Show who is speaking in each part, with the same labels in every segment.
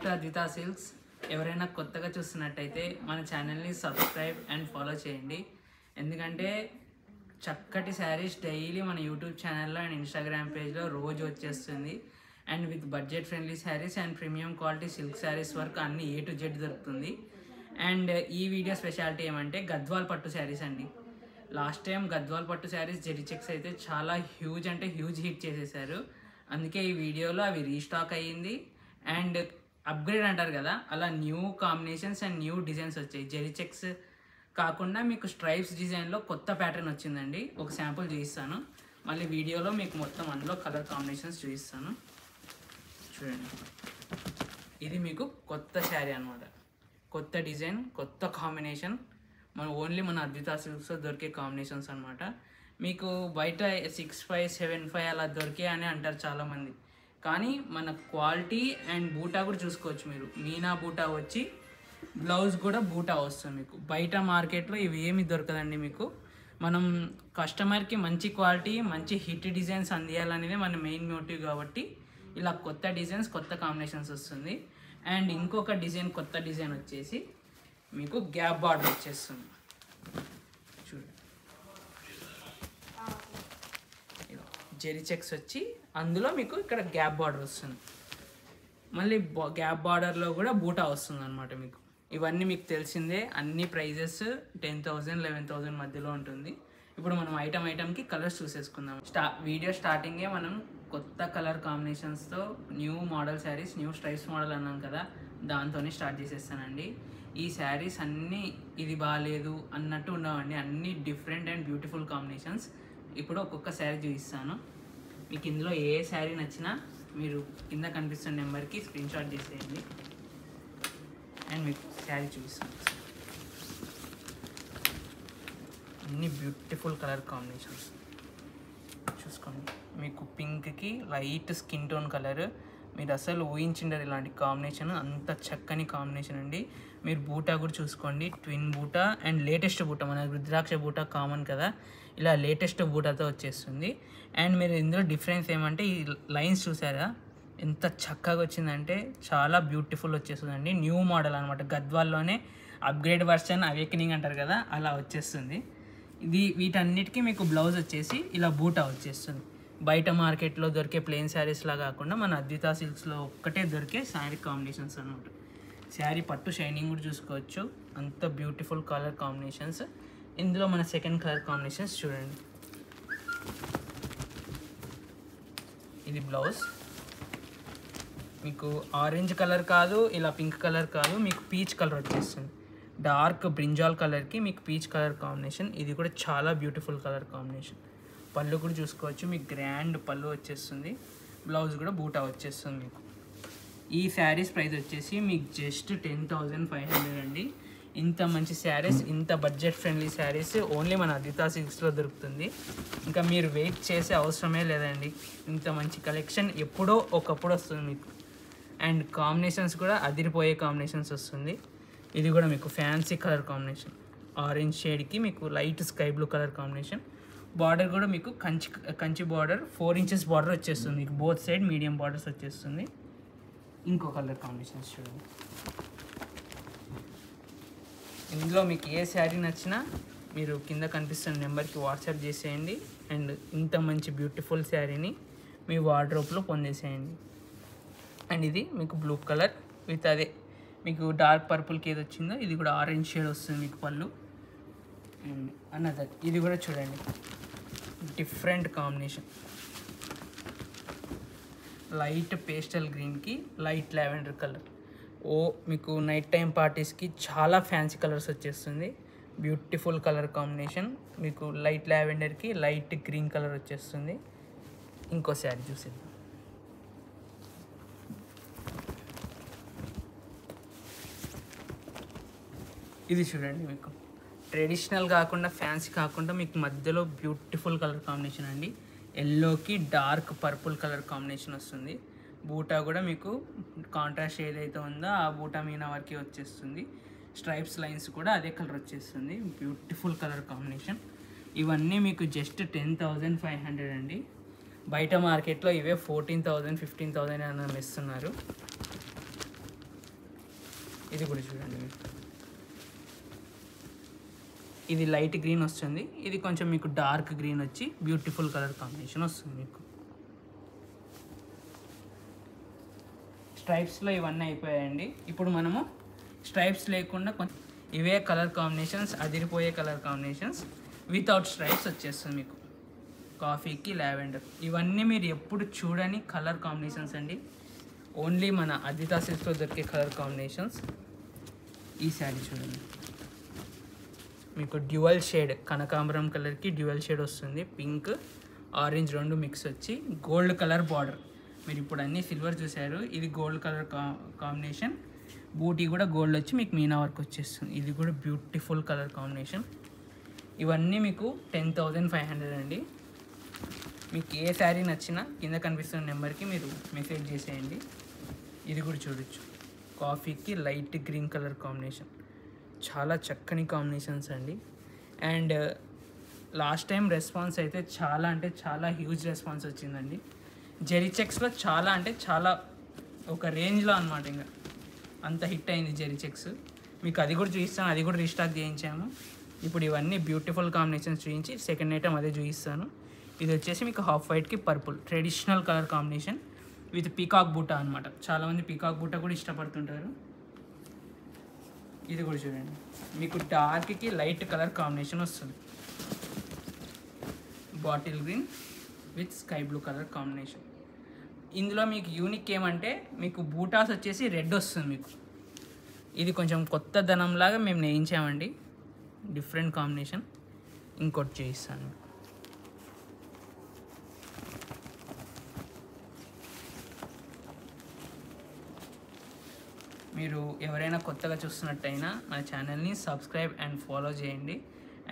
Speaker 1: To అద్వితా silks. ఎవరైనా కొత్తగా చూస్తున్నట్టయితే మన ఛానల్ని సబ్స్క్రైబ్ అండ్ ఫాలో చేయండి. ఎందుకంటే చక్కటి శారీస్ డైలీ మన యూట్యూబ్ ఛానల్లో అండ్ ఇన్స్టాగ్రామ్ పేజ్లో రోజు వచ్చేస్తుంది. And with budget friendly saris and premium quality silk saris వరకు అన్ని A to Z దొరుకుతుంది. అండ్ ఈ వీడియో స్పెషాలిటీ ఏమంటే గద్వాల్ పట్టు శారీస్ అండి. లాస్ట్ టైం గద్వాల్ పట్టు శారీస్ జెరీ చెక్స్ అయితే చాలా హ్యూజ్ అంటే హ్యూజ్ హిట్ చేసేసారు. అందుకే ఈ వీడియోలో అవి రీస్టాక్ అయ్యింది అండ్ అప్గ్రేడ్ అంటారు కదా, అలా new combinations and new designs వచ్చాయి. జెరీ చెక్స్ కాకుండా మీకు స్ట్రైప్స్ డిజైన్లో కొత్త ప్యాటర్న్ వచ్చిందండి. ఒక శాంపుల్ చూపిస్తాను, మళ్ళీ వీడియోలో మీకు మొత్తం అందులో కలర్ కాంబినేషన్స్ చూపిస్తాను. చూడండి, ఇది మీకు కొత్త శారీ అనమాట. కొత్త డిజైన్, కొత్త కాంబినేషన్, మన అద్వితా సిల్క్స్లో దొరికే కాంబినేషన్స్ అనమాట. మీకు బయట 6,500, 7,500 అలా దొరికే అని అంటారు చాలామంది. కానీ మన క్వాలిటీ అండ్ బూటా కూడా చూసుకోవచ్చు. మీరు మీనా బూటా వచ్చి బ్లౌజ్ కూడా బూటా వస్తుంది మీకు. బయట మార్కెట్లో ఇవి ఏమి దొరకదండి మీకు. మనం కస్టమర్కి మంచి క్వాలిటీ, మంచి హిట్ డిజైన్స్ అందియాలనేది మన మెయిన్ మోటివ్. కాబట్టి ఇలా కొత్త డిజైన్స్, కొత్త కాంబినేషన్స్ వస్తుంది. అండ్ ఇంకొక డిజైన్, కొత్త డిజైన్ వచ్చేసి మీకు గ్యాప్ బార్డర్ వచ్చేస్తుంది. చూడండి, జెరీ చెక్స్ వచ్చి అందులో మీకు ఇక్కడ గ్యాప్ బార్డర్ వస్తుంది. మళ్ళీ గ్యాప్ బార్డర్లో కూడా బూటా వస్తుంది అనమాట మీకు. ఇవన్నీ మీకు తెలిసిందే. అన్ని ప్రైజెస్ 10,000, 11,000 మధ్యలో ఉంటుంది. ఇప్పుడు మనం ఐటమ్కి కలర్స్ చూసేసుకుందాం. వీడియో స్టార్టింగే మనం కొత్త కలర్ కాంబినేషన్స్తో new model saris, new stripes model అన్నాం కదా, దాంతోనే స్టార్ట్ చేసేస్తానండి. ఈ శారీస్ అన్నీ ఇది బాగాలేదు అన్నట్టు ఉండవండి, అన్నీ డిఫరెంట్ అండ్ బ్యూటిఫుల్ కాంబినేషన్స్. ఇప్పుడు ఒక్కొక్క శారీ చూపిస్తాను. మీకు ఇందులో ఏ శారీ నచ్చినా మీరు కింద కనిపిస్తున్న నెంబర్కి స్క్రీన్ షాట్ చేసేయండి అండ్ మీకు శారీ చూపిస్తాను. అన్ని బ్యూటిఫుల్ కలర్ కాంబినేషన్స్ చూసుకోండి. మీకు పింక్కి లైట్ స్కిన్ టోన్ కలర్, మీరు అసలు ఊహించిండరు ఇలాంటి కాంబినేషన్. అంత చక్కని కాంబినేషన్ అండి. మీరు బూటా కూడా చూసుకోండి, ట్విన్ బూటా అండ్ లేటెస్ట్ బూటా. మన రుద్రాక్ష బూటా కామన్ కదా, ఇలా లేటెస్ట్ బూటాతో వచ్చేస్తుంది. అండ్ మీరు ఇందులో డిఫరెన్స్ ఏమంటే ఈ లైన్స్ చూసారా ఎంత చక్కగా వచ్చిందంటే, చాలా బ్యూటిఫుల్ వచ్చేస్తుందండి. న్యూ మోడల్ అనమాట. గద్వాల్లోనే అప్గ్రేడ్ వర్షన్, అవేకనింగ్ అంటారు కదా, అలా వచ్చేస్తుంది. వీటన్నిటికీ మీకు బ్లౌజ్ వచ్చేసి ఇలా బూటా వచ్చేస్తుంది. బయట మార్కెట్లో దొరికే ప్లెయిన్ శారీస్లా కాకుండా మన అద్వితా సిల్క్స్లో ఒక్కటే దొరికే శారీ కాంబినేషన్స్ అనమాట. శారీ పట్టు షైనింగ్ కూడా చూసుకోవచ్చు. అంత బ్యూటిఫుల్ కలర్ కాంబినేషన్స్. ఇందులో మన సెకండ్ కలర్ కాంబినేషన్స్ చూడండి. ఇది బ్లౌజ్. మీకు ఆరెంజ్ కలర్ కాదు, ఇలా పింక్ కలర్ కాదు, మీకు పీచ్ కలర్ వచ్చేస్తుంది. డార్క్ బ్రింజాల్ కలర్కి మీకు పీచ్ కలర్ కాంబినేషన్. ఇది కూడా చాలా బ్యూటిఫుల్ కలర్ కాంబినేషన్. పళ్ళు కూడా చూసుకోవచ్చు, మీకు గ్రాండ్ పళ్ళు వచ్చేస్తుంది. బ్లౌజ్ కూడా బూటా వచ్చేస్తుంది మీకు. ఈ శారీస్ ప్రైస్ వచ్చేసి మీకు జస్ట్ 10,500 అండి. ఇంత మంచి శారీస్, ఇంత బడ్జెట్ ఫ్రెండ్లీ శారీస్ ఓన్లీ మన అద్వితా సిల్క్స్లో దొరుకుతుంది. ఇంకా మీరు వెయిట్ చేసే అవసరమే లేదండి. ఇంత మంచి కలెక్షన్ ఎప్పుడో ఒకప్పుడు వస్తుంది మీకు. అండ్ కాంబినేషన్స్ కూడా అదిరిపోయే కాంబినేషన్స్ వస్తుంది. ఇది కూడా మీకు ఫ్యాన్సీ కలర్ కాంబినేషన్. ఆరెంజ్ షేడ్కి మీకు light sky blue colour combination. Border కూడా మీకు కంచి బార్డర్, 4 inches బార్డర్ వచ్చేస్తుంది మీకు. బోత్ సైడ్ మీడియం బార్డర్స్ వచ్చేస్తుంది. ఇంకో కలర్ కాంబినేషన్స్ చూడండి. ఇందులో మీకు ఏ శారీ నచ్చినా మీరు కింద కనిపిస్తున్న నెంబర్కి వాట్సాప్ చేసేయండి. అండ్ ఇంత మంచి బ్యూటిఫుల్ శారీని మీ వార్డ్రోబ్లో పొందేసేయండి. అండ్ ఇది మీకు బ్లూ కలర్ విత్ అదే మీకు డార్క్ పర్పుల్కి ఏది వచ్చిందో ఇది కూడా ఆరెంజ్ షేడ్ వస్తుంది మీకు పళ్ళు. అండ్ అన్నది ఇది కూడా చూడండి, డిఫరెంట్ కాంబినేషన్. లైట్ పేస్టల్ గ్రీన్కి లైట్ లావెండర్ కలర్. మీకు నైట్ టైం పార్టీస్కి చాలా ఫ్యాన్సీ కలర్స్ వచ్చేస్తుంది. Beautiful colour combination. మీకు లైట్ లావెండర్కి లైట్ గ్రీన్ కలర్ వచ్చేస్తుంది. ఇంకో శారీ చూసేద్దాం. ఇది చూడండి, మీకు ట్రెడిషనల్ కాకుండా ఫ్యాన్సీ కాకుండా మీకు మధ్యలో బ్యూటిఫుల్ కలర్ కాంబినేషన్ అండి. ఎల్లోకి డార్క్ పర్పుల్ కలర్ కాంబినేషన్ వస్తుంది. బూటా కూడా మీకు కాంట్రాస్ట్ ఏదైతే ఉందో ఆ బూటా మీనా వరకు వచ్చేస్తుంది. స్ట్రైప్స్ లైన్స్ కూడా అదే కలర్ వచ్చేస్తుంది. Beautiful colour combination. ఇవన్నీ మీకు జస్ట్ 10,500 అండి. బయట మార్కెట్లో ఇవే 14,000, 15,000 అని ఇస్తున్నారు. ఇది కూడా చూడండి మీకు, ఇది లైట్ గ్రీన్ వస్తుంది, ఇది కొంచెం మీకు డార్క్ గ్రీన్ వచ్చి బ్యూటిఫుల్ కలర్ కాంబినేషన్ వస్తుంది మీకు. స్ట్రైప్స్లో ఇవన్నీ అయిపోయాయండి. ఇప్పుడు మనము స్ట్రైప్స్ లేకుండా కొంచెం ఇవే కలర్ కాంబినేషన్స్, అదిరిపోయే కలర్ కాంబినేషన్స్ వితౌట్ స్ట్రైప్స్ వచ్చేస్తుంది మీకు. కాఫీకి లావెండర్, ఇవన్నీ మీరు ఎప్పుడు చూడని కలర్ కాంబినేషన్స్ అండి. ఓన్లీ మన అద్వితా సిల్క్స్లో దొరికే కలర్ కాంబినేషన్స్. ఈ శారీ చూడండి మీకు డ్యూయల్ షేడ్, కనకాంబరం కలర్కి డ్యూయల్ షేడ్ వస్తుంది, పింక్ ఆరెంజ్ రెండు మిక్స్ వచ్చి గోల్డ్ కలర్ బార్డర్. మీరు ఇప్పుడు అన్నీ సిల్వర్ చూసారు, ఇది గోల్డ్ కలర్ కాంబినేషన్. బూటీ కూడా గోల్డ్ వచ్చి మీకు మీనా వర్క్ వచ్చేస్తుంది. ఇది కూడా బ్యూటిఫుల్ కలర్ కాంబినేషన్. ఇవన్నీ మీకు 10,500 అండి. మీకు ఏ శారీ నచ్చినా కింద కనిపిస్తున్న నెంబర్కి మీరు మెసేజ్ చేసేయండి. ఇది కూడా చూడొచ్చు, కాఫీకి లైట్ గ్రీన్ కలర్ కాంబినేషన్, చాలా చక్కని కాంబినేషన్స్ అండి. అండ్ లాస్ట్ టైం రెస్పాన్స్ అయితే చాలా అంటే చాలా హ్యూజ్ రెస్పాన్స్ వచ్చిందండి. జెరీ చెక్స్లో చాలా అంటే చాలా ఒక రేంజ్లో అనమాట, ఇంకా అంత హిట్ అయింది జెరీ చెక్స్. మీకు అది కూడా చూపిస్తాను, అది కూడా రీస్టాక్ చేయించాము. ఇప్పుడు ఇవన్నీ బ్యూటిఫుల్ కాంబినేషన్స్ చూపించి సెకండ్ ఐటమ్ అదే చూపిస్తాను. ఇది వచ్చేసి మీకు హాఫ్ వైట్కి purple traditional colour combination with peacock బూటా అనమాట. చాలామంది పీకాక్ బూటా కూడా ఇష్టపడుతుంటారు. ఇది కూడా చూడండి, మీకు డార్క్కి లైట్ కలర్ కాంబినేషన్ వస్తుంది, bottle green with sky blue colour combination. ఇందులో మీకు యూనిక్ ఏమంటే మీకు బూటాస్ వచ్చేసి రెడ్ వస్తుంది మీకు. ఇది కొంచెం కొత్త ధనంలాగా మేము నేయించామండి, డిఫరెంట్ కాంబినేషన్. ఇంకోటి చేయిస్తాను, మీరు ఎవరైనా కొత్తగా చూస్తున్నట్టయినా మన ఛానల్ని సబ్స్క్రైబ్ అండ్ ఫాలో చేయండి.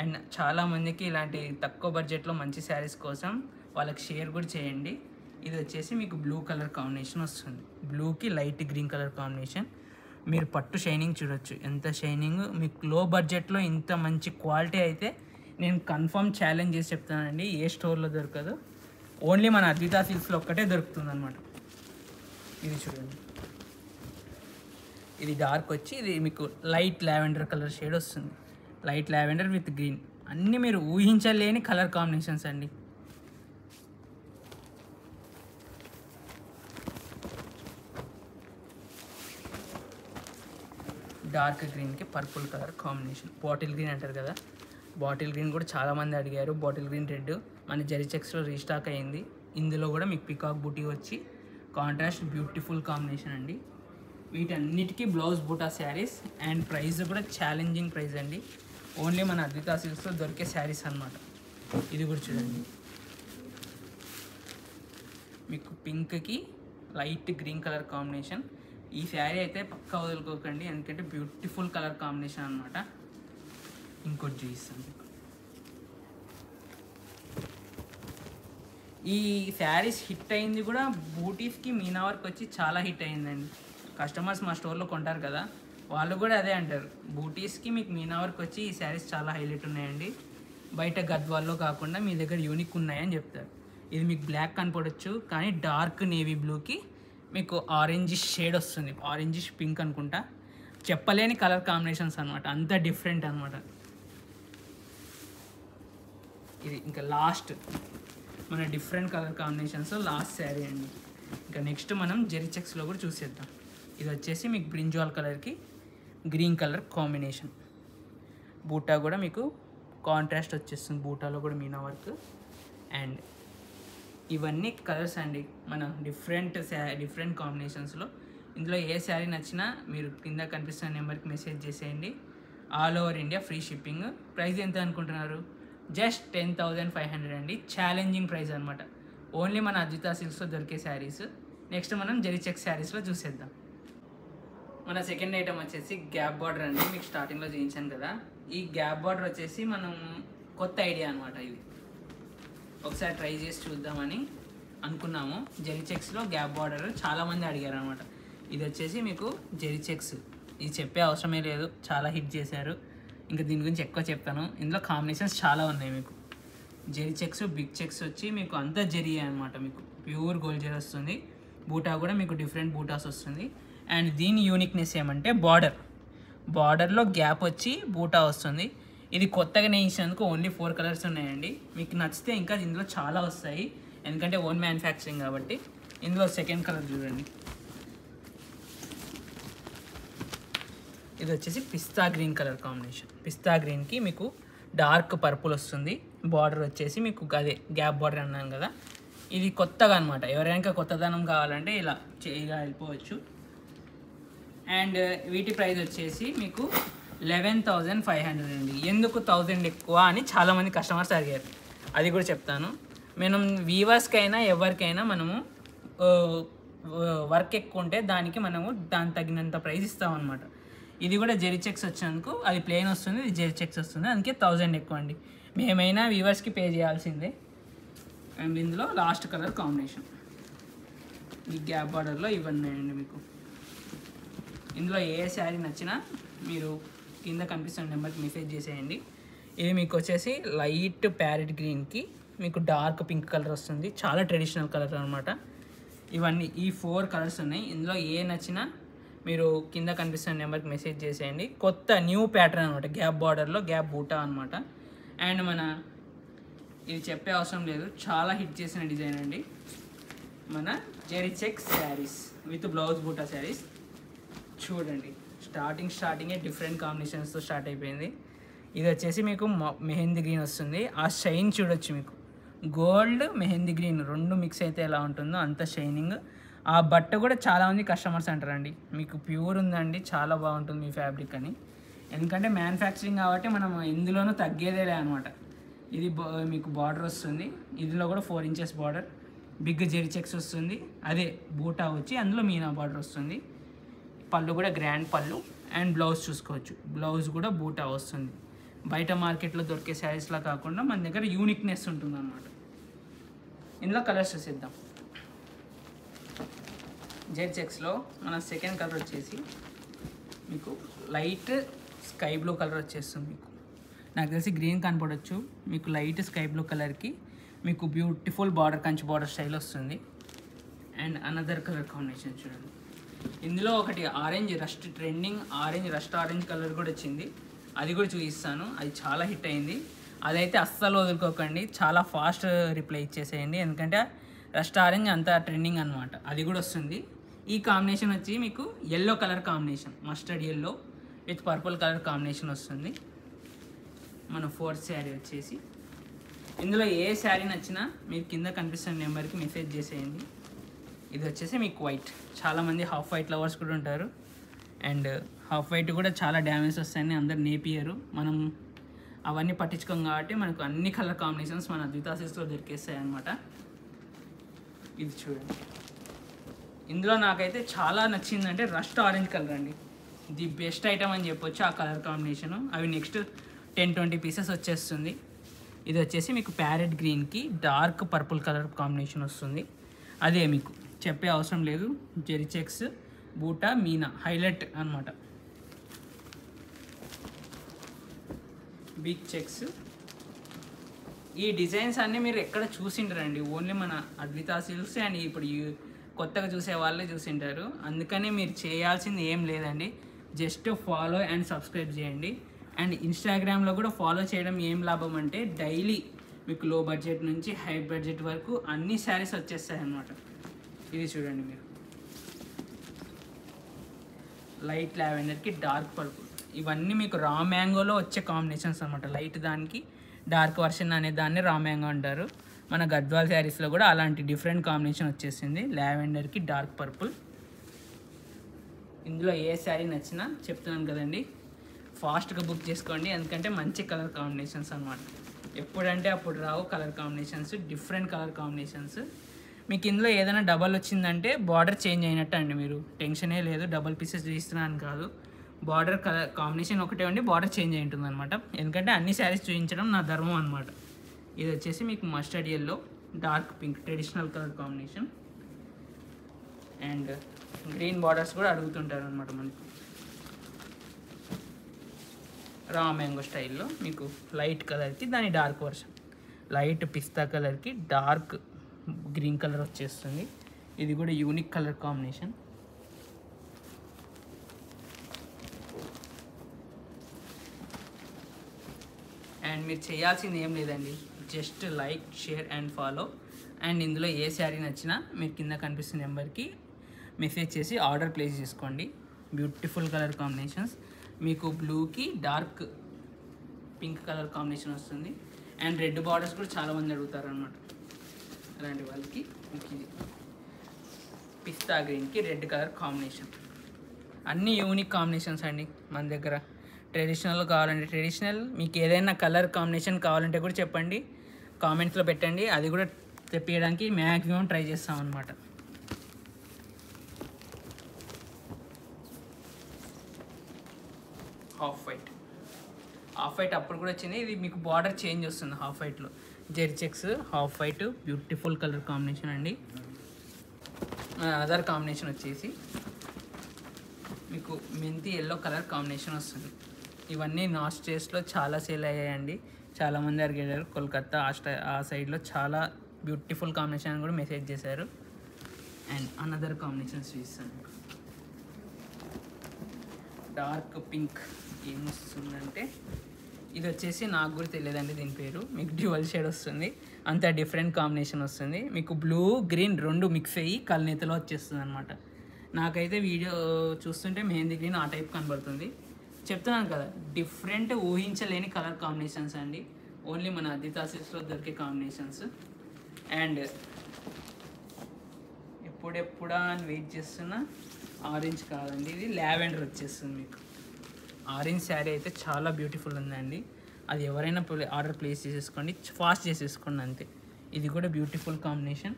Speaker 1: అండ్ చాలామందికి ఇలాంటి తక్కువ బడ్జెట్లో మంచి శారీస్ కోసం వాళ్ళకి షేర్ కూడా చేయండి. ఇది వచ్చేసి మీకు బ్లూ కలర్ కాంబినేషన్ వస్తుంది, బ్లూకి లైట్ గ్రీన్ కలర్ కాంబినేషన్. మీరు పట్టు షైనింగ్ చూడొచ్చు, ఎంత షైనింగ్. మీకు లో బడ్జెట్లో ఇంత మంచి క్వాలిటీ అయితే నేను కన్ఫర్మ్ ఛాలెంజ్ చేసి చెప్తానండి, ఏ స్టోర్లో దొరకదు, ఓన్లీ మన అద్వితా సిల్క్స్లో ఒక్కటే దొరుకుతుంది అనమాట. ఇది చూడండి, ఇది డార్క్ వచ్చి ఇది మీకు లైట్ లావెండర్ కలర్ షేడ్ వస్తుంది, లైట్ లావెండర్ విత్ గ్రీన్. అన్నీ మీరు ఊహించలేని కలర్ కాంబినేషన్స్ అండి. డార్క్ గ్రీన్కి purple colour combination, bottle green అంటారు కదా, బాటిల్ గ్రీన్ కూడా చాలామంది అడిగారు. బాటిల్ గ్రీన్ రెడ్ మన జెరీ చెక్స్లో రీస్టాక్ అయ్యింది. ఇందులో కూడా మీకు పికాక్ బూటీ వచ్చి కాంట్రాస్ట్ బ్యూటిఫుల్ కాంబినేషన్ అండి. వీటన్నిటికీ blouse buta saris and price కూడా ఛాలెంజింగ్ ప్రైస్ అండి, ఓన్లీ మన అద్వితా సిల్క్స్లో దొరికే శారీస్ అనమాట. ఇది కూడా చూడండి, మీకు పింక్కి లైట్ గ్రీన్ కలర్ కాంబినేషన్. ఈ శారీ అయితే పక్కా వదులుకోకండి, ఎందుకంటే బ్యూటిఫుల్ కలర్ కాంబినేషన్ అనమాట. ఇంకోటి చూపిస్తాను, ఈ శారీస్ హిట్ అయింది కూడా బూటీస్కి మీనా వర్క్ వచ్చి చాలా హిట్ అయిందండి. కస్టమర్స్ మా స్టోర్లో కొంటారు కదా, వాళ్ళు కూడా అదే అంటారు, బూటీస్కి మీకు మీనా వర్క్ వచ్చి ఈ శారీస్ చాలా హైలైట్ ఉన్నాయండి, బయట గద్వాల్లో కాకుండా మీ దగ్గర యూనిక్ ఉన్నాయని చెప్తారు. ఇది మీకు బ్లాక్ కనపడవచ్చు, కానీ డార్క్ నేవీ బ్లూకి మీకు ఆరెంజ్ షేడ్ వస్తుంది, ఆరెంజ్ పింక్ అనుకుంటా, చెప్పలేని కలర్ కాంబినేషన్స్ అనమాట, అంత డిఫరెంట్ అనమాట. ఇది ఇంకా లాస్ట్ మన different colour combinations last sari అండి. ఇంకా నెక్స్ట్ మనం జెరీ చెక్స్లో కూడా చూసేద్దాం. ఇది వచ్చేసి మీకు బ్రింజాల్ కలర్కి గ్రీన్ కలర్ కాంబినేషన్, బూటా కూడా మీకు కాంట్రాస్ట్ వచ్చేస్తుంది, బూటాలో కూడా మీనా వర్క్. అండ్ ఇవన్నీ కలర్స్ అండి మన డిఫరెంట్ కాంబినేషన్స్లో. ఇందులో ఏ శారీ నచ్చినా మీరు కింద కనిపిస్తున్న నెంబర్కి మెసేజ్ చేసేయండి. All over India free shipping. Price ఎంత అనుకుంటున్నారు? జస్ట్ 10,500 అండి, ఛాలెంజింగ్ ప్రైస్ అనమాట, ఓన్లీ మన అద్వితా సిల్క్స్లో దొరికే శారీస్. నెక్స్ట్ మనం జెరీ చెక్ శారీస్లో చూసేద్దాం. మన సెకండ్ ఐటమ్ వచ్చేసి గ్యాప్ బార్డర్ అండి, మీకు స్టార్టింగ్లో చూపించాను కదా. ఈ గ్యాప్ బార్డర్ వచ్చేసి మనం కొత్త ఐడియా అనమాట, ఇది ఒకసారి ట్రై చేసి చూద్దామని అనుకున్నాము. జెరీ చెక్స్లో గ్యాప్ బార్డర్ చాలామంది అడిగారు అనమాట. ఇది వచ్చేసి మీకు జెరీ చెక్స్, ఇది చెప్పే అవసరమే లేదు, చాలా హిట్ చేశారు, ఇంకా దీని గురించి ఎక్కువ చెప్తాను. ఇందులో కాంబినేషన్స్ చాలా ఉన్నాయి. మీకు జెరీ చెక్స్, బిగ్ చెక్స్ వచ్చి మీకు అంతా జెరీ అనమాట, మీకు ప్యూర్ గోల్డ్ జెరీ వస్తుంది. బూటా కూడా మీకు డిఫరెంట్ బూటాస్ వస్తుంది. అండ్ దీని యూనిక్నెస్ ఏమంటే బార్డర్, బార్డర్లో గ్యాప్ వచ్చి బూటా వస్తుంది. ఇది కొత్తగా నేయించినందుకు ఓన్లీ 4 కలర్స్ ఉన్నాయండి. మీకు నచ్చితే ఇంకా ఇందులో చాలా వస్తాయి, ఎందుకంటే ఓన్ మ్యానుఫ్యాక్చరింగ్ కాబట్టి. ఇందులో సెకండ్ కలర్ చూడండి, ఇది వచ్చేసి పిస్తా గ్రీన్ కలర్ కాంబినేషన్. పిస్తా గ్రీన్కి మీకు డార్క్ పర్పుల్ వస్తుంది. బార్డర్ వచ్చేసి మీకు అదే గ్యాప్ బార్డర్ అన్నాను కదా, ఇది కొత్తగా అనమాట. ఎవరైనా కొత్తదనం కావాలంటే ఇలా వెళ్ళిపోవచ్చు. అండ్ వీటి ప్రైస్ వచ్చేసి మీకు 11,500 అండి. ఎందుకు 1000 ఎక్కువ అని చాలామంది కస్టమర్స్ అడిగారు, అది కూడా చెప్తాను. మనం వీవర్స్కైనా ఎవరికైనా మనము వర్క్ ఎక్కువ ఉంటే దానికి మనము దానికి తగినంత ప్రైస్ ఇస్తామన్నమాట. ఇది కూడా జెరీ చెక్స్ వచ్చినందుకు అది ప్లెయిన్ వస్తుంది, ఇది జెరీ చెక్స్ వస్తుంది, అందుకే 1000 ఎక్కువ అండి. మేమైనా వీవర్స్కి పే చేయాల్సిందే. అండ్ ఇందులో లాస్ట్ కలర్ కాంబినేషన్ ఈ గ్యాప్ బార్డర్లో ఇవన్నీ అండి. మీకు ఇందులో ఏ శారీ నచ్చినా మీరు కింద కనిపిస్తున్న నెంబర్కి మెసేజ్ చేసేయండి. ఇది మీకు వచ్చేసి లైట్ ప్యారెట్ గ్రీన్కి మీకు డార్క్ పింక్ కలర్ వస్తుంది, చాలా ట్రెడిషనల్ కలర్ అనమాట. ఇవన్నీ ఈ 4 కలర్స్ ఉన్నాయి. ఇందులో ఏ నచ్చినా మీరు కింద కనిపిస్తున్న నెంబర్కి మెసేజ్ చేసేయండి. కొత్త న్యూ ప్యాటర్న్ అనమాట, గ్యాప్ బార్డర్లో గ్యాప్ బూటా అనమాట. అండ్ మన ఇది చెప్పే అవసరం లేదు, చాలా హిట్ చేసిన డిజైన్ అండి మన zari checks sarees with blouse buta sarees. చూడండి, స్టార్టింగే డిఫరెంట్ కాంబినేషన్స్తో స్టార్ట్ అయిపోయింది. ఇది వచ్చేసి మీకు మెహందీ గ్రీన్ వస్తుంది. ఆ షైన్ చూడొచ్చు, మీకు గోల్డ్ మెహందీ గ్రీన్ రెండు మిక్స్ అయితే ఎలా ఉంటుందో అంత షైనింగ్. ఆ బట్ట కూడా చాలామంది కస్టమర్స్ అంటారండి, మీకు ప్యూర్ ఉందండి, చాలా బాగుంటుంది మీ ఫ్యాబ్రిక్ అని. ఎందుకంటే మ్యానుఫ్యాక్చరింగ్ కాబట్టి మనం ఇందులోనూ తగ్గేదేలే అనమాట. ఇది మీకు బార్డర్ వస్తుంది, ఇందులో కూడా 4 inches border, big zari checks వస్తుంది, అదే బూటా వచ్చి అందులో మీనా బార్డర్ వస్తుంది. పళ్ళు కూడా గ్రాండ్ పళ్ళు. అండ్ బ్లౌజ్ చూసుకోవచ్చు, బ్లౌజ్ కూడా బూటా వస్తుంది. బయట మార్కెట్లో దొరికే శారీస్లా కాకుండా మన దగ్గర యూనిక్నెస్ ఉంటుంది అన్నమాట. ఇందులో కలర్స్ చూసేద్దాం. జెరీ చెక్స్లో మన సెకండ్ కలర్ వచ్చేసి మీకు లైట్ స్కై బ్లూ కలర్ వచ్చేస్తుంది. మీకు నాకు తెలిసి గ్రీన్ కనపడవచ్చు, మీకు లైట్ స్కై బ్లూ కలర్కి మీకు beautiful border, Kanchi border style వస్తుంది. అండ్ అనదర్ కలర్ కాంబినేషన్ చూడండి, ఇందులో ఒకటి orange rust, trending orange rust orange colour కూడా వచ్చింది, అది కూడా చూపిస్తాను. అది చాలా హిట్ అయింది, అదైతే అస్సలు వదులుకోకండి, చాలా ఫాస్ట్ రిప్లై ఇచ్చేసేయండి, ఎందుకంటే రస్ట్ ఆరెంజ్ అంతా ట్రెండింగ్ అనమాట. అది కూడా వస్తుంది. ఈ కాంబినేషన్ వచ్చి మీకు yellow colour combination, mustard yellow with purple colour combination వస్తుంది. మన 4th శారీ వచ్చేసి ఇందులో ఏ శారీ నచ్చినా మీరు కింద కనిపిస్తున్న నెంబర్కి మెసేజ్ చేసేయండి. ఇది వచ్చేసి మీకు వైట్, చాలామంది హాఫ్ వైట్ లవర్స్ కూడా ఉంటారు. అండ్ హాఫ్ వైట్ కూడా చాలా డ్యామేజ్ వస్తాయని అందరు నేపియరు, మనం అవన్నీ పట్టించుకోం కాబట్టి మనకు అన్ని కలర్ కాంబినేషన్స్ మన అద్వితా సిల్క్స్లో దొరికేస్తాయి అన్నమాట. ఇది చూడండి, ఇందులో నాకైతే చాలా నచ్చిందంటే రస్ట్ ఆరెంజ్ కలర్ అండి, ది బెస్ట్ ఐటమ్ అని చెప్పొచ్చు ఆ కలర్ కాంబినేషను. అవి నెక్స్ట్ 10-20 పీసెస్ వచ్చేస్తుంది. ఇది వచ్చేసి మీకు ప్యారెట్ గ్రీన్కి డార్క్ పర్పుల్ కలర్ కాంబినేషన్ వస్తుంది. అదే మీకు చెప్పే అవసరం లేదు, జెరీ చెక్స్ బూటా మీనా హైలైట్ అనమాట. బిగ్ చెక్స్, ఈ డిజైన్స్ అన్నీ మీరు ఎక్కడ చూసింటారండి, ఓన్లీ మన అద్వితా సిల్క్స్ అండ్ ఇప్పుడు కొత్తగా చూసే వాళ్ళే చూసింటారు. అందుకని మీరు చేయాల్సింది ఏం లేదండి, జస్ట్ ఫాలో అండ్ సబ్స్క్రైబ్ చేయండి. అండ్ ఇన్స్టాగ్రామ్లో కూడా ఫాలో చేయడం ఏం లాభం అంటే డైలీ మీకు లో బడ్జెట్ నుంచి హై బడ్జెట్ వరకు అన్ని శారీస్ వచ్చేస్తాయి అన్నమాట. ఇది చూడండి, మీరు లైట్ లావెండర్కి డార్క్ పర్పుల్, ఇవన్నీ మీకు రా మ్యాంగోలో వచ్చే కాంబినేషన్స్ అనమాట. లైట్ దానికి డార్క్ వర్షన్ అనే దాన్ని రా మ్యాంగో అంటారు. మన గద్వాల్ శారీస్లో కూడా అలాంటి డిఫరెంట్ కాంబినేషన్ వచ్చేసింది, లావెండర్కి డార్క్ పర్పుల్. ఇందులో ఏ శారీ నచ్చినా చెప్తున్నాను కదండి, ఫాస్ట్గా బుక్ చేసుకోండి, ఎందుకంటే మంచి కలర్ కాంబినేషన్స్ అనమాట. ఎప్పుడంటే అప్పుడు రావు colour combinations, different colour combinations. మీకు ఇందులో ఏదైనా డబల్ వచ్చిందంటే బార్డర్ చేంజ్ అయినట్టు అండి, మీరు టెన్షనే లేదు, డబల్ పీసెస్ చూపిస్తున్నాను కాదు, బార్డర్ కలర్ కాంబినేషన్ ఒకటే ఉండి బార్డర్ చేంజ్ అయి ఉంటుంది అనమాట. ఎందుకంటే అన్ని శారీస్ చూపించడం నా ధర్మం అనమాట. ఇది వచ్చేసి మీకు mustard yellow dark pink traditional colour combination. And green borders కూడా అడుగుతుంటారు అనమాట మనకు. రా మ్యాంగో స్టైల్లో మీకు లైట్ కలర్కి దాని డార్క్ వర్షన్, లైట్ పిస్తా కలర్కి డార్క్ గ్రీన్ కలర్ వచ్చేస్తుంది. ఇది కూడా యూనిక్ కలర్ కాంబినేషన్. అండ్ మీరు చేయాల్సింది ఏం లేదండి, just like, share and follow. And ఇందులో ఏ శారీ నచ్చినా మీరు కింద కనిపిస్తున్న నెంబర్కి మెసేజ్ చేసి ఆర్డర్ ప్లేస్ చేసుకోండి. బ్యూటిఫుల్ కలర్ కాంబినేషన్స్, మీకు బ్లూకి డార్క్ పింక్ కలర్ కాంబినేషన్ వస్తుంది. అండ్ రెడ్ బార్డర్స్ కూడా చాలామంది అడుగుతారు అనమాట. అలాంటి వాళ్ళకి మీకు ఇది పిస్తా గ్రీన్కి రెడ్ కలర్ కాంబినేషన్. అన్నీ యూనిక్ కాంబినేషన్స్ అండి మన దగ్గర. ట్రెడిషనల్ కావాలంటే ట్రెడిషనల్, మీకు ఏదైనా కలర్ కాంబినేషన్ కావాలంటే కూడా చెప్పండి, కామెంట్స్లో పెట్టండి, అది కూడా తెప్పించడానికి మ్యాక్సిమం ట్రై చేస్తాం అన్నమాట. హాఫ్ వైట్ అప్పుడు కూడా వచ్చింది, ఇది మీకు బార్డర్ చేంజ్ వస్తుంది హాఫ్ వైట్లో. జెరీ checks, half white, beautiful colour combination అండి. అదర్ కాంబినేషన్ వచ్చేసి మీకు మెంతి ఎల్లో కలర్ కాంబినేషన్ వస్తుంది. ఇవన్నీ నార్త్ స్టేట్స్లో చాలా సేల్ అయ్యాయండి, చాలామంది అడిగారు. కోల్కత్తా ఆ సైడ్లో చాలా బ్యూటిఫుల్ కాంబినేషన్ అని కూడా మెసేజ్ చేశారు. అండ్ అనదర్ కాంబినేషన్స్ చూస్తాను. డార్క్ పింక్ ఏమొస్తుందంటే, ఇది వచ్చేసి నాకు కూడా తెలియదండి దీని పేరు. మీకు డ్యూయల్ షేడ్ వస్తుంది, అంత డిఫరెంట్ కాంబినేషన్ వస్తుంది. మీకు బ్లూ గ్రీన్ రెండు మిక్స్ అయ్యి కల్నేతలో వచ్చేస్తుంది అనమాట. నాకైతే వీడియో చూస్తుంటే మెహందీ గ్రీన్ ఆ టైప్ కనబడుతుంది. చెప్తున్నాను కదా, డిఫరెంట్ ఊహించలేని కలర్ కాంబినేషన్స్ అండి, ఓన్లీ మన అదితా సిల్క్స్లో దొరికే కాంబినేషన్స్. అండ్ ఎప్పుడెప్పుడా అని వెయిట్ చేస్తున్న ఆరెంజ్ కాదండి, ఇది లావెండర్ వచ్చేస్తుంది. మీకు ఆరెంజ్ శారీ అయితే చాలా బ్యూటిఫుల్ ఉందండి, అది ఎవరైనా ఆర్డర్ ప్లేస్ చేసేసుకోండి, ఫాస్ట్ చేసేసుకోండి అంతే. ఇది కూడా బ్యూటిఫుల్ కాంబినేషన్.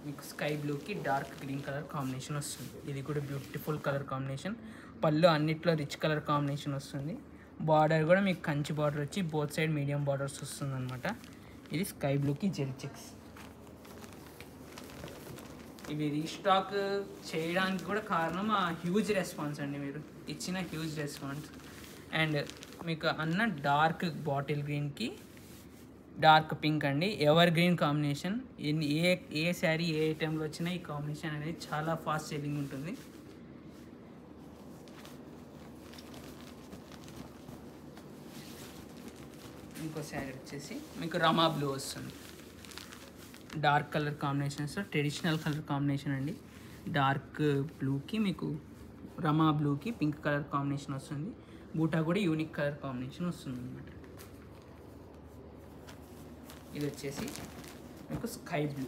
Speaker 1: మీకు స్కై బ్లూకి డార్క్ గ్రీన్ కలర్ కాంబినేషన్ వస్తుంది. ఇది కూడా బ్యూటిఫుల్ కలర్ కాంబినేషన్. పళ్ళు అన్నిట్లో రిచ్ కలర్ కాంబినేషన్ వస్తుంది. బార్డర్ కూడా మీకు కంచి బార్డర్ వచ్చి బోత్ సైడ్ మీడియం బార్డర్స్ వస్తుంది అనమాట. ఇది స్కై బ్లూకి జెరీ చెక్స్. ఇవి రీస్టాక్ చేయడానికి కూడా కారణం ఆ హ్యూజ్ రెస్పాన్స్ అండి, మీరు ఇచ్చిన హ్యూజ్ రెస్పాన్స్. అండ్ మీకు అన్న డార్క్ బాటిల్ గ్రీన్కి డార్క్ పింక్ అండి, ఎవర్ గ్రీన్ కాంబినేషన్. ఏ శారీ ఏ ఐటెంలో వచ్చినా ఈ కాంబినేషన్ అనేది చాలా ఫాస్ట్ సెల్లింగ్ ఉంటుంది. ఇంకో శారీ వచ్చేసి మీకు రమా బ్లూ వస్తుంది. Dark colour combinations, traditional colour combination అండి. డార్క్ బ్లూకి మీకు రమా బ్లూకి పింక్ కలర్ కాంబినేషన్ వస్తుంది. బూటా కూడా యూనిక్ కలర్ కాంబినేషన్ వస్తుంది అనమాట. ఇది వచ్చేసి మీకు స్కై బ్లూ,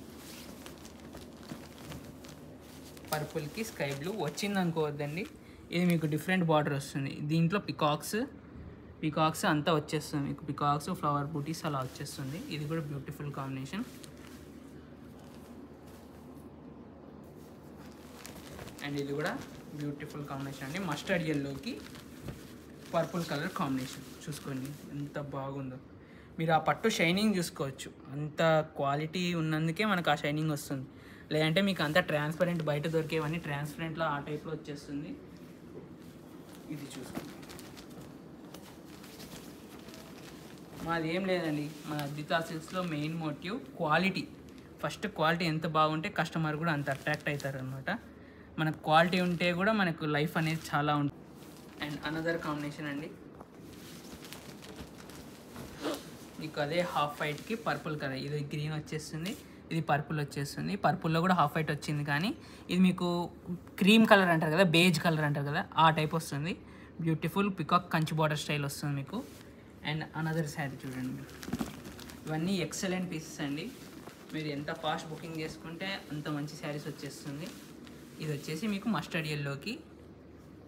Speaker 1: పర్పుల్కి స్కై బ్లూ వచ్చింది అనుకోవద్దండి, ఇది మీకు డిఫరెంట్ బార్డర్ వస్తుంది. దీంట్లో పికాక్స్ అంతా వచ్చేస్తుంది, మీకు పికాక్స్ ఫ్లవర్ బూటీస్ అలా వచ్చేస్తుంది. ఇది కూడా బ్యూటిఫుల్ కాంబినేషన్. అండ్ ఇది కూడా బ్యూటిఫుల్ కాంబినేషన్ అండి, మస్టర్డ్ ఎల్లోకి పర్పుల్ కలర్ కాంబినేషన్. చూసుకోండి ఎంత బాగుందో, మీరు ఆ పట్టు షైనింగ్ చూసుకోవచ్చు, అంత క్వాలిటీ ఉన్నందుకే మనకు ఆ షైనింగ్ వస్తుంది. లేదంటే మీకు అంత ట్రాన్స్పరెంట్, బయట దొరికేవన్నీ ట్రాన్స్పరెంట్లో ఆ టైప్లో వచ్చేస్తుంది. ఇది చూసుకోండి, మాది ఏం లేదండి, మన అద్వితా సిల్క్స్లో main motive quality. First quality ఎంత బాగుంటే కస్టమర్ కూడా అంత అట్రాక్ట్ అవుతారు అనమాట. మనకు క్వాలిటీ ఉంటే కూడా మనకు లైఫ్ అనేది చాలా ఉంటుంది. అండ్ అనదర్ కాంబినేషన్ అండి, మీకు అదే హాఫ్ వైట్కి పర్పుల్ కలర్. ఇది గ్రీన్ వచ్చేస్తుంది, ఇది పర్పుల్ వచ్చేస్తుంది. పర్పుల్లో కూడా హాఫ్ వైట్ వచ్చింది, కానీ ఇది మీకు క్రీమ్ కలర్ అంటారు కదా, బేజ్ కలర్ అంటారు కదా, ఆ టైప్ వస్తుంది. Beautiful peacock Kanchi border style వస్తుంది మీకు. అండ్ అనదర్ శారీ చూడండి మీరు, ఇవన్నీ ఎక్సలెంట్ పీసెస్ అండి, మీరు ఎంత ఫాస్ట్ బుకింగ్ చేసుకుంటే అంత మంచి శారీస్ వచ్చేస్తుంది. ఇది వచ్చేసి మీకు మస్టర్డ్ ఎల్లోకి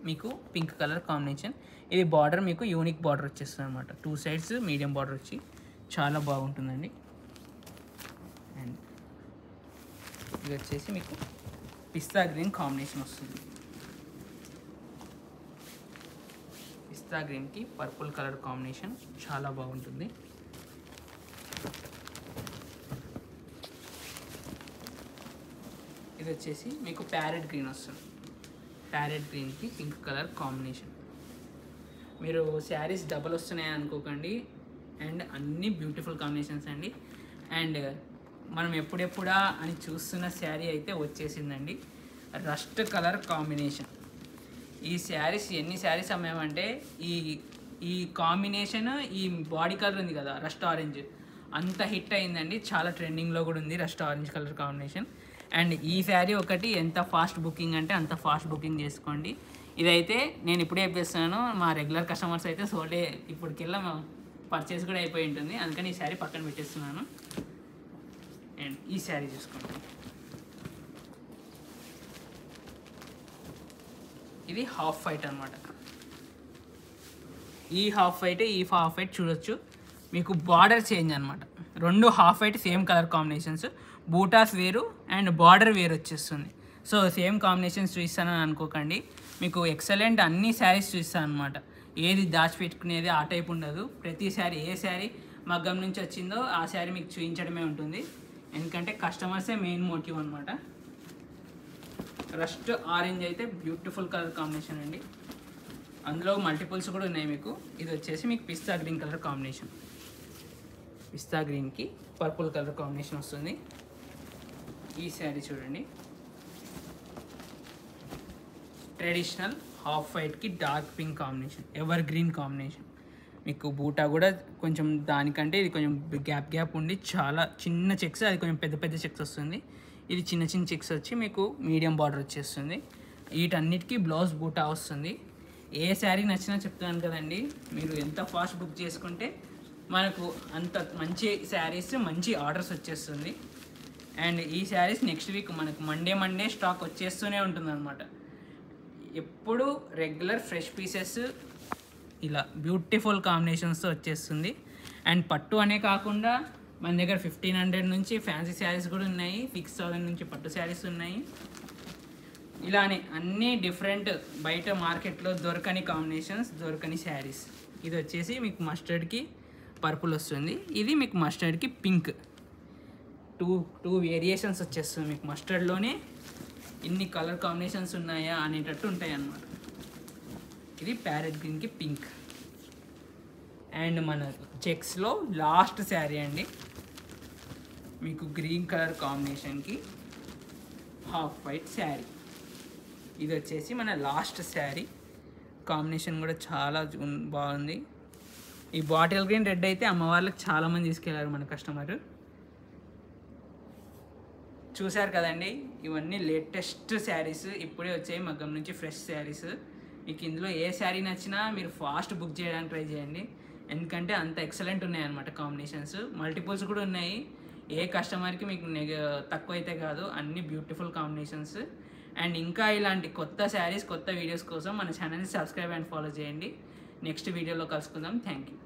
Speaker 1: మీకు పింక్ కలర్ కాంబినేషన్. ఇది బార్డర్ మీకు యూనిక్ బార్డర్ వచ్చేస్తుంది అనమాట, 2 సైడ్స్ మీడియం బార్డర్ వచ్చి చాలా బాగుంటుందండి. అండ్ ఇది వచ్చేసి మీకు పిస్తా గ్రీన్ కాంబినేషన్ వస్తుంది. పిస్తా గ్రీన్కి పర్పుల్ కలర్ కాంబినేషన్ చాలా బాగుంటుంది. ఇది వచ్చేసి మీకు ప్యారెట్ గ్రీన్ వస్తుంది. ప్యారెట్ గ్రీన్కి పింక్ కలర్ కాంబినేషన్. మీరు శారీస్ డబల్ వస్తున్నాయి అనుకోకండి, అండ్ అన్నీ బ్యూటిఫుల్ కాంబినేషన్స్ అండి. అండ్ మనం ఎప్పుడెప్పుడా అని చూస్తున్న శారీ అయితే వచ్చేసిందండి, రస్ట్ కలర్ కాంబినేషన్. ఈ శారీస్ ఎన్ని శారీస్ అమ్మామంటే ఈ ఈ కాంబినేషన్, ఈ బాడీ కలర్ ఉంది కదా రస్ట్ ఆరెంజ్, అంత హిట్ అయిందండి. చాలా ట్రెండింగ్లో కూడా ఉంది rust orange colour combination. And ఈ శారీ ఒకటి ఎంత ఫాస్ట్ బుకింగ్ అంటే అంత ఫాస్ట్ బుకింగ్ చేసుకోండి. ఇదైతే నేను ఇప్పుడే చెప్పేస్తున్నాను, మా రెగ్యులర్ కస్టమర్స్ అయితే సోటే ఇప్పటికెళ్ళా పర్చేస్ కూడా అయిపోయి ఉంటుంది. అందుకని ఈ శారీ పక్కన పెట్టేస్తున్నాను. అండ్ ఈ శారీ చూసుకోండి, ఇది హాఫ్ వైట్ అనమాట. ఈ హాఫ్ వైట్ చూడొచ్చు. మీకు బార్డర్ చేంజ్ అనమాట. రెండు half white same colour combinations, buttas వేరు అండ్ బార్డర్ వేరు వచ్చేస్తుంది. సో సేమ్ కాంబినేషన్స్ చూపిస్తానని అనుకోకండి, మీకు ఎక్సలెంట్ అన్ని శారీస్ చూపిస్తాను అనమాట. ఏది దాచిపెట్టుకునేది ఆ టైప్ ఉండదు. ప్రతి శారీ ఏ శారీ మగ్గం నుంచి వచ్చిందో ఆ శారీ మీకు చూపించడమే ఉంటుంది. ఎందుకంటే కస్టమర్సే మెయిన్ మోటివ్ అనమాట. రస్ట్ ఆరెంజ్ అయితే బ్యూటిఫుల్ కలర్ కాంబినేషన్ అండి. అందులో మల్టిపుల్స్ కూడా ఉన్నాయి మీకు. ఇది వచ్చేసి మీకు పిస్తా గ్రీన్ కలర్ కాంబినేషన్, పిస్తా గ్రీన్కి పర్పుల్ కలర్ కాంబినేషన్ వస్తుంది. ఈ శారీ చూడండి, ట్రెడిషనల్ హాఫ్ వైట్కి dark pink combination, evergreen combination. మీకు బూటా కూడా కొంచెం దానికంటే ఇది కొంచెం గ్యాప్ ఉండి చాలా చిన్న చెక్స్, అది కొంచెం పెద్ద చెక్స్ వస్తుంది. ఇది చిన్న చెక్స్ వచ్చి మీకు మీడియం బార్డర్ వచ్చేస్తుంది. వీటన్నిటికీ బ్లౌజ్ బూటా వస్తుంది. ఏ శారీ నచ్చినా చెప్తున్నాను కదండి, మీరు ఎంత ఫాస్ట్ బుక్ చేసుకుంటే మనకు అంత మంచి శారీస్, మంచి ఆర్డర్స్ వచ్చేస్తుంది. అండ్ ఈ శారీస్ నెక్స్ట్ వీక్ మనకు మండే స్టాక్ వచ్చేస్తూనే ఉంటుంది అనమాట. ఎప్పుడు రెగ్యులర్ ఫ్రెష్ పీసెస్ ఇలా బ్యూటిఫుల్ కాంబినేషన్స్తో వచ్చేస్తుంది. అండ్ పట్టు అనే కాకుండా మన దగ్గర 1500 నుంచి ఫ్యాన్సీ శారీస్ కూడా ఉన్నాయి, 6000 నుంచి పట్టు శారీస్ ఉన్నాయి. ఇలానే అన్నీ డిఫరెంట్ బయట మార్కెట్లో దొరకని కాంబినేషన్స్, దొరకని శారీస్. ఇది వచ్చేసి మీకు మస్టర్డ్కి పర్పుల్ వస్తుంది, ఇది మీకు మస్టర్డ్కి పింక్. టూ వేరియేషన్స్ వచ్చేస్తుంది మీకు. మస్టర్డ్లోనే ఇన్ని కలర్ కాంబినేషన్స్ ఉన్నాయా అనేటట్టు ఉంటాయి అన్నమాట. ఇది ప్యారెట్ గ్రీన్కి పింక్. అండ్ మన చెక్స్లో లాస్ట్ శారీ అండి, మీకు గ్రీన్ కలర్ కాంబినేషన్కి హాఫ్ వైట్ శారీ. ఇది వచ్చేసి మన లాస్ట్ శారీ. కాంబినేషన్ కూడా చాలా బాగుంది. ఈ బాటిల్ గ్రీన్ రెడ్ అయితే అమ్మవార్లకు చాలామంది తీసుకెళ్లారు మన కస్టమర్. చూశారు కదండి, ఇవన్నీ లేటెస్ట్ శారీస్ ఇప్పుడే వచ్చాయి మగ్గం నుంచి, ఫ్రెష్ శారీస్. మీకు ఇందులో ఏ శారీ నచ్చినా మీరు ఫాస్ట్ బుక్ చేయడానికి ట్రై చేయండి. ఎందుకంటే అంత ఎక్సలెంట్ ఉన్నాయన్నమాట కాంబినేషన్స్. మల్టిపుల్స్ కూడా ఉన్నాయి. ఏ కస్టమర్కి మీకు తక్కువ అయితే కాదు, అన్ని బ్యూటిఫుల్ కాంబినేషన్స్. అండ్ ఇంకా ఇలాంటి కొత్త శారీస్, కొత్త వీడియోస్ కోసం మన ఛానల్ని సబ్స్క్రైబ్ అండ్ ఫాలో చేయండి. నెక్స్ట్ వీడియోలో కలుసుకుందాం. Thank you.